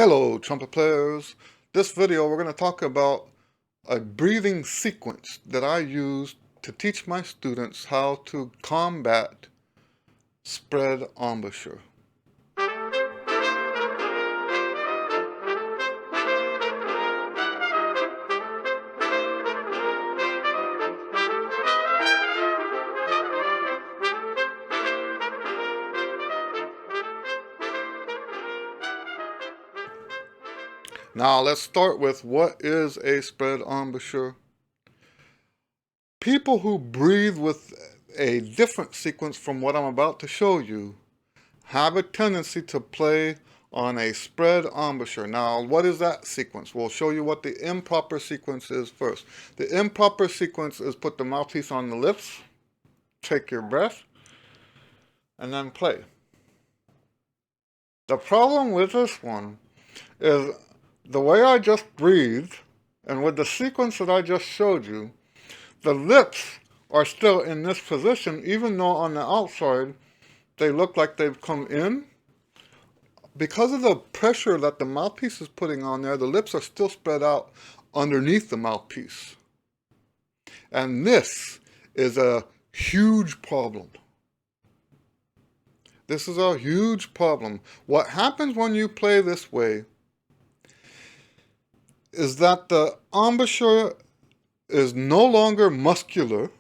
Hello, trumpet players. This video we're going to talk about a breathing sequence that I use to teach my students how to combat spread embouchure. Now let's start with what is a spread embouchure. People who breathe with a different sequence from what I'm about to show you have a tendency to play on a spread embouchure. Now, what is that sequence? We'll show you what the improper sequence is first. The improper sequence is put the mouthpiece on the lips, take your breath, and then play. The problem with this one is the way I just breathed, and with the sequence that I just showed you, the lips are still in this position, even though on the outside they look like they've come in. Because of the pressure that the mouthpiece is putting on there, the lips are still spread out underneath the mouthpiece. And this is a huge problem. This is a huge problem. What happens when you play this way is that the embouchure is no longer muscular.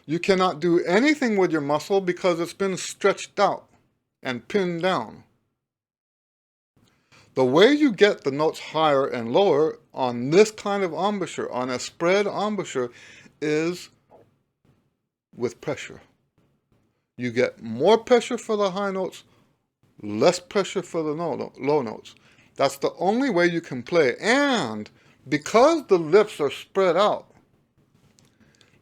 You cannot do anything with your muscle because it's been stretched out and pinned down. The way you get the notes higher and lower on this kind of embouchure, on a spread embouchure, is with pressure. You get more pressure for the high notes, less pressure for the low notes. That's the only way you can play. And because the lips are spread out,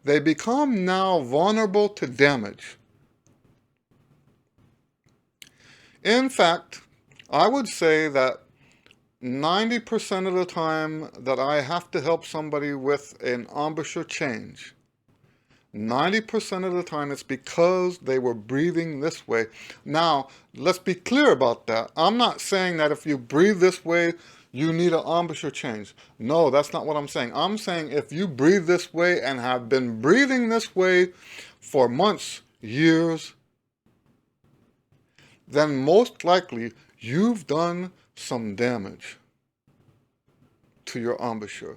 they become now vulnerable to damage. In fact, I would say that 90% of the time that I have to help somebody with an embouchure change, 90% of the time it's because they were breathing this way. Now, let's be clear about that. I'm not saying that if you breathe this way, you need an embouchure change. No, that's not what I'm saying. I'm saying if you breathe this way and have been breathing this way for months, years, then most likely you've done some damage to your embouchure.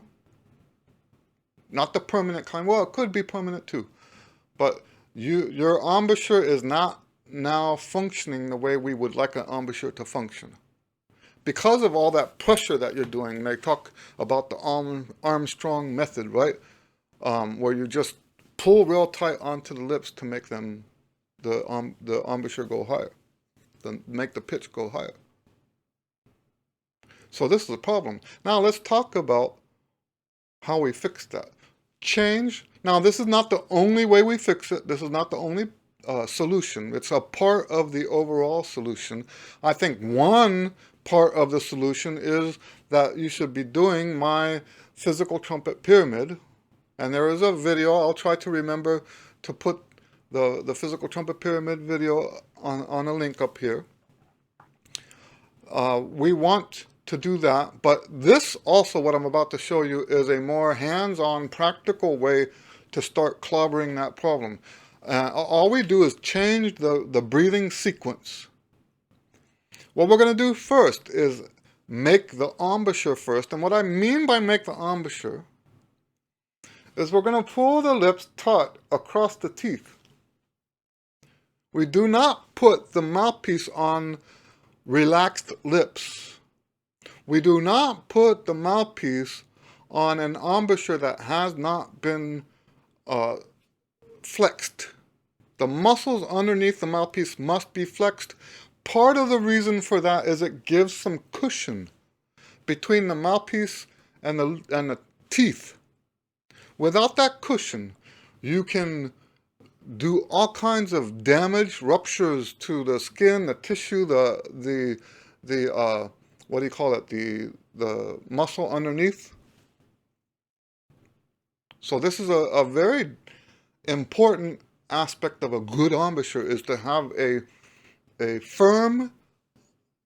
Not the permanent kind. Well, it could be permanent too. But your embouchure is not now functioning the way we would like an embouchure to function. Because of all that pressure that you're doing, they talk about the Armstrong method, right? Where you just pull real tight onto the lips to make them, the embouchure go higher, to make the pitch go higher. So this is a problem. Now let's talk about how we fix that. Change. Now this is not the only way we fix it. This is not the only solution. It's a part of the overall solution. I think one part of the solution is that you should be doing my physical trumpet pyramid. And there is a video. I'll try to remember to put the physical trumpet pyramid video on a link up here. We want to do that, but this also, what I'm about to show you, is a more hands-on practical way to start clobbering that problem. All we do is change the breathing sequence. What we're going to do first is make the embouchure first, and what I mean by make the embouchure is we're going to pull the lips taut across the teeth. We do not put the mouthpiece on relaxed lips. We do not put the mouthpiece on an embouchure that has not been flexed. The muscles underneath the mouthpiece must be flexed. Part of the reason for that is it gives some cushion between the mouthpiece and the teeth. Without that cushion, you can do all kinds of damage, ruptures to the skin, the tissue, the what do you call it, the muscle underneath. So this is a very important aspect of a good embouchure, is to have a firm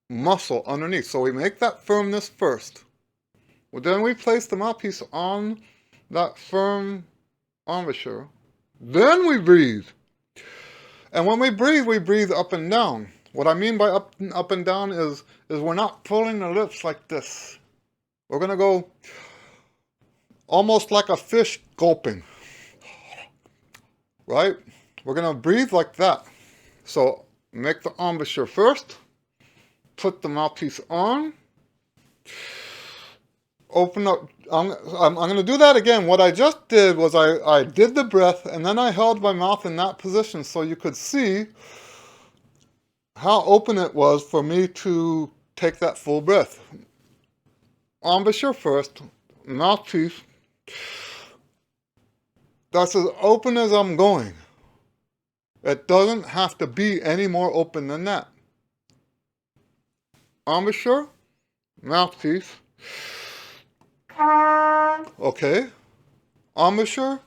muscle underneath. So we make that firmness first. Well, then we place the mouthpiece on that firm embouchure. Then we breathe. And when we breathe up and down. What I mean by up and down is we're not pulling the lips like this. We're going to go almost like a fish gulping. Right? We're going to breathe like that. So make the embouchure first. Put the mouthpiece on. Open up. I'm going to do that again. What I just did was I did the breath and then I held my mouth in that position so you could see how open it was for me to take that full breath. Embouchure first, mouthpiece. That's as open as I'm going. It doesn't have to be any more open than that. Embouchure, mouthpiece. Okay. Embouchure,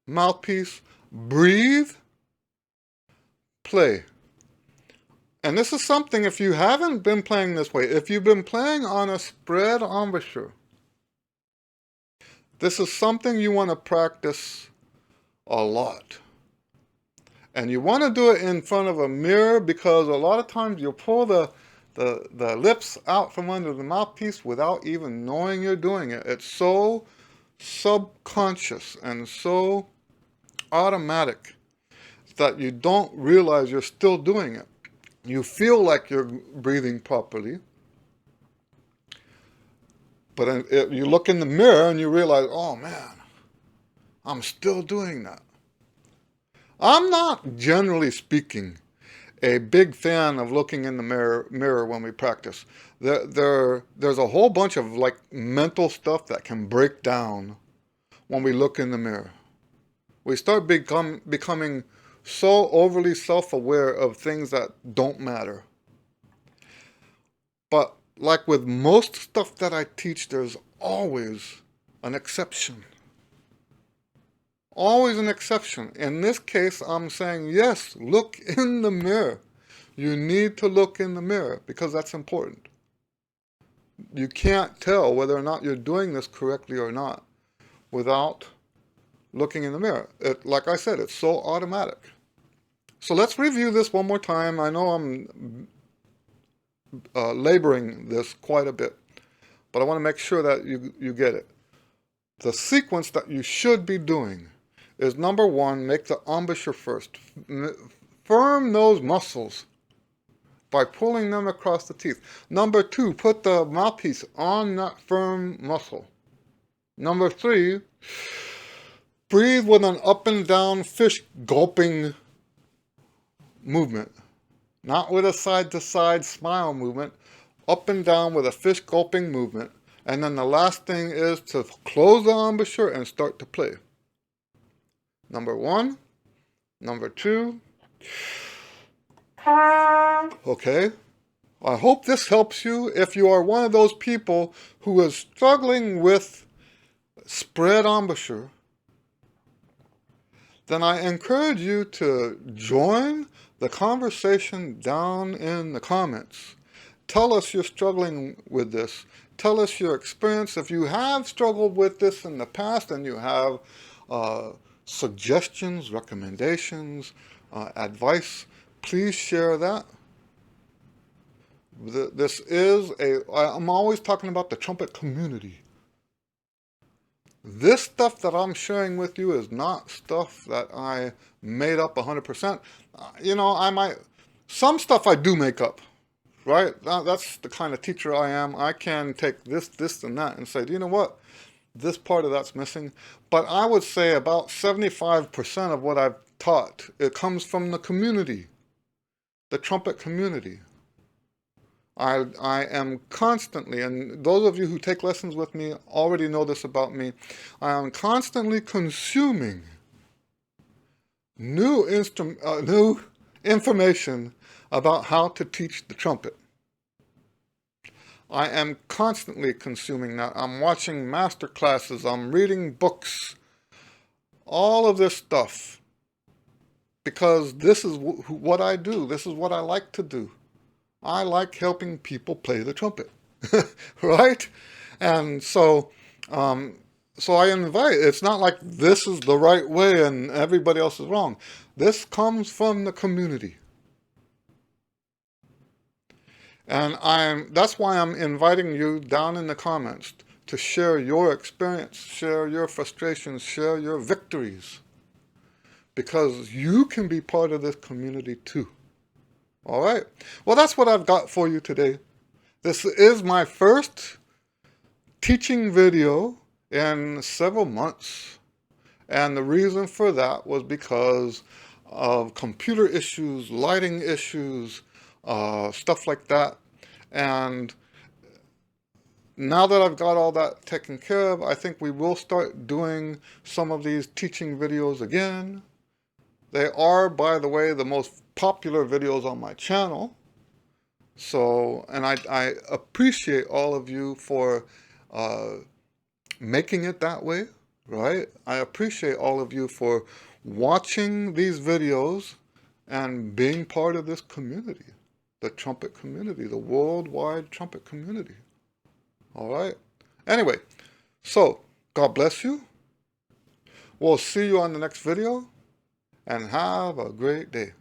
mouthpiece, breathe, play. And this is something, if you haven't been playing this way, if you've been playing on a spread embouchure, this is something you want to practice a lot. And you want to do it in front of a mirror because a lot of times you'll pull the lips out from under the mouthpiece without even knowing you're doing it. It's so subconscious and so automatic that you don't realize you're still doing it. You feel like you're breathing properly, but you look in the mirror and you realize, oh man, I'm still doing that. I'm not, generally speaking, a big fan of looking in the mirror when we practice. There's a whole bunch of like mental stuff that can break down when we look in the mirror. We start becoming so overly self-aware of things that don't matter. But like with most stuff that I teach, there's always an exception. Always an exception. In this case, I'm saying, yes, look in the mirror. You need to look in the mirror because that's important. You can't tell whether or not you're doing this correctly or not without looking in the mirror. Like I said, it's so automatic. So let's review this one more time. I know I'm laboring this quite a bit, but I want to make sure that you get it. The sequence that you should be doing is number one, make the embouchure first. Firm those muscles by pulling them across the teeth. Number two, put the mouthpiece on that firm muscle. Number three, breathe with an up and down fish gulping movement. Not with a side-to-side smile movement. Up and down with a fish gulping movement. And then the last thing is to close the embouchure and start to play. Number one. Number two. Okay. I hope this helps you. If you are one of those people who is struggling with spread embouchure, then I encourage you to join the conversation down in the comments. Tell us you're struggling with this. Tell us your experience. If you have struggled with this in the past and you have suggestions, recommendations, advice, please share that. This is I'm always talking about the trumpet community. This stuff that I'm sharing with you is not stuff that I made up 100%. You know, some stuff I do make up, right? That's the kind of teacher I am. I can take this, and that and say, do you know what? This part of that's missing. But I would say about 75% of what I've taught, it comes from the community, the trumpet community. I am constantly, and those of you who take lessons with me already know this about me, I am constantly consuming new information about how to teach the trumpet. I am constantly consuming that. I'm watching master classes, I'm reading books, all of this stuff, because this is what I do. This is what I like to do. I like helping people play the trumpet, right? And so I invite, it's not like this is the right way and everybody else is wrong. This comes from the community. And that's why I'm inviting you down in the comments to share your experience, share your frustrations, share your victories. Because you can be part of this community too. All right. Well, that's what I've got for you today. This is my first teaching video in several months. And the reason for that was because of computer issues, lighting issues, stuff like that. And now that I've got all that taken care of, I think we will start doing some of these teaching videos again. They are, by the way, the most popular videos on my channel. So, and I appreciate all of you for making it that way, right? I appreciate all of you for watching these videos and being part of this community, the trumpet community, the worldwide trumpet community. All right. Anyway, so God bless you. We'll see you on the next video and have a great day.